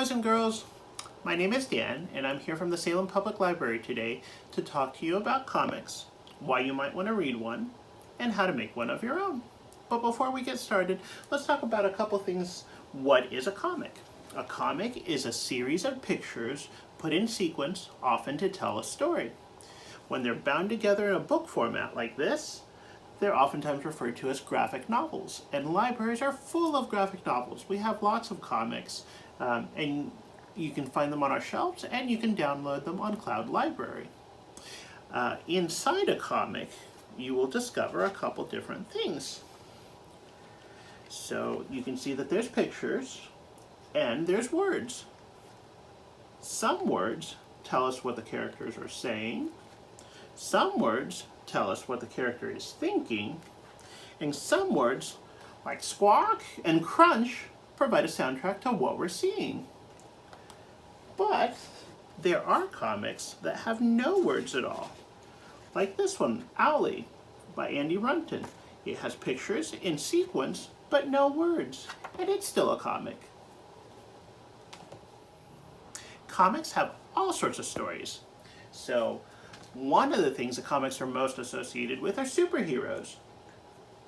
boys and girls, my name is Dan and I'm here from the Salem Public Library today to talk to you about comics, why you might want to read one, and how to make one of your own. But before we get started, let's talk about a couple things. What is a comic? A comic is a series of pictures put in sequence, often to tell a story. When they're bound together in a book format like this, they're oftentimes referred to as graphic novels, and libraries are full of graphic novels. We have lots of comics, and you can find them on our shelves, and you can download them on Cloud Library. Inside a comic, you will discover a couple different things. So you can see that there's pictures, and there's words. Some words tell us what the characters are saying. Some words tell us what the character is thinking, and some words, like squawk and crunch, provide a soundtrack to what we're seeing. But there are comics that have no words at all, like this one, Owlie, by Andy Runton. It has pictures in sequence, but no words, and it's still a comic. Comics have all sorts of stories. So one of the things that comics are most associated with are superheroes.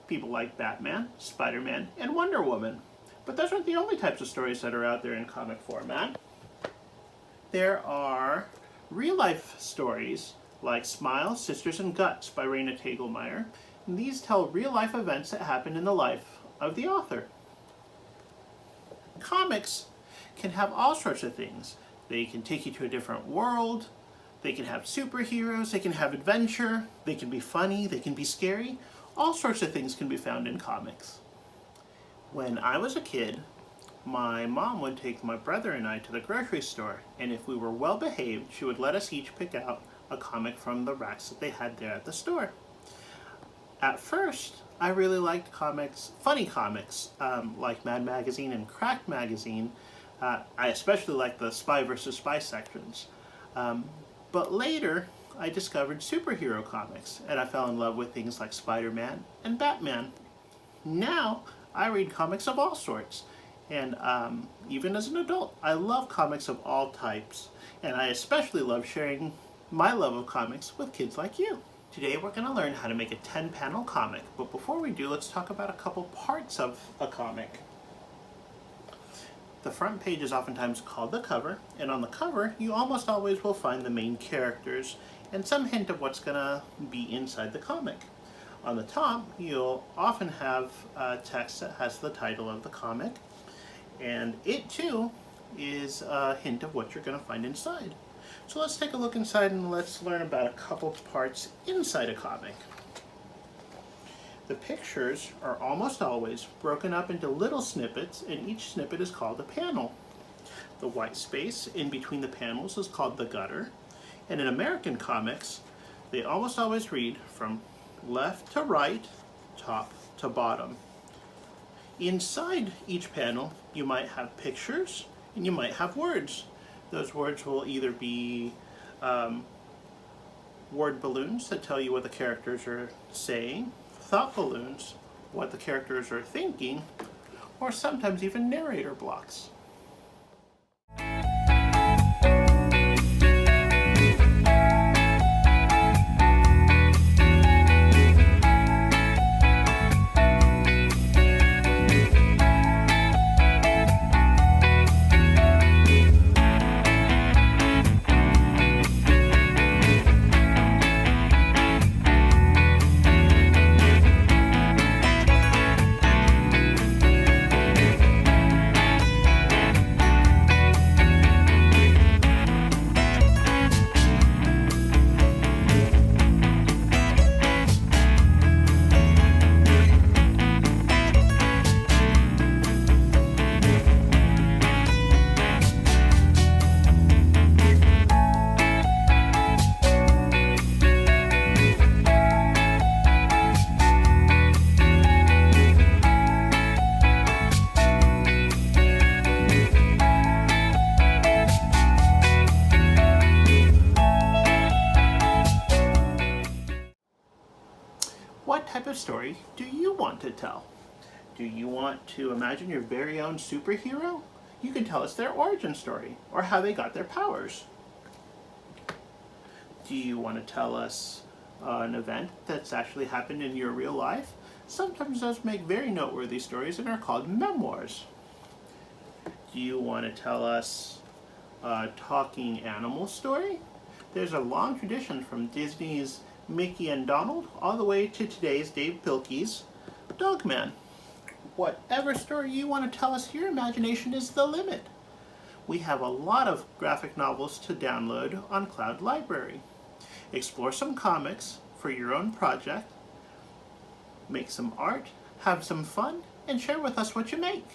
People like Batman, Spider-Man, and Wonder Woman. But those aren't the only types of stories that are out there in comic format. There are real-life stories like Smile, Sisters, and Guts by Raina Telgemeier. And these tell real-life events that happen in the life of the author. Comics can have all sorts of things. They can take you to a different world. They can have superheroes, they can have adventure, they can be funny, they can be scary. All sorts of things can be found in comics. When I was a kid, my mom would take my brother and I to the grocery store, and if we were well behaved, she would let us each pick out a comic from the racks that they had there at the store. At first, I really liked comics, funny comics, like Mad Magazine and Cracked Magazine. I especially liked the Spy vs. Spy sections. But later, I discovered superhero comics, and I fell in love with things like Spider-Man and Batman. Now, I read comics of all sorts, and even as an adult, I love comics of all types, and I especially love sharing my love of comics with kids like you. Today, we're going to learn how to make a 10-panel comic, but before we do, let's talk about a couple parts of a comic. The front page is oftentimes called the cover, and on the cover you almost always will find the main characters and some hint of what's going to be inside the comic. On the top you'll often have text that has the title of the comic, and it too is a hint of what you're going to find inside. So let's take a look inside and let's learn about a couple parts inside a comic. The pictures are almost always broken up into little snippets, and each snippet is called a panel. The white space in between the panels is called the gutter, and in American comics, they almost always read from left to right, top to bottom. Inside each panel, you might have pictures and you might have words. Those words will either be word balloons that tell you what the characters are saying, thought balloons, what the characters are thinking, or sometimes even narrator blocks. What type of story do you want to tell? Do you want to imagine your very own superhero? You can tell us their origin story or how they got their powers. Do you want to tell us an event that's actually happened in your real life? Sometimes those make very noteworthy stories and are called memoirs. Do you want to tell us a talking animal story? There's a long tradition from Disney's Mickey and Donald all the way to today's Dave Pilkey's Dogman. Whatever story you want to tell us, your imagination is the limit. We have a lot of graphic novels to download on Cloud Library. Explore some comics for your own project, make some art, have some fun, and share with us what you make.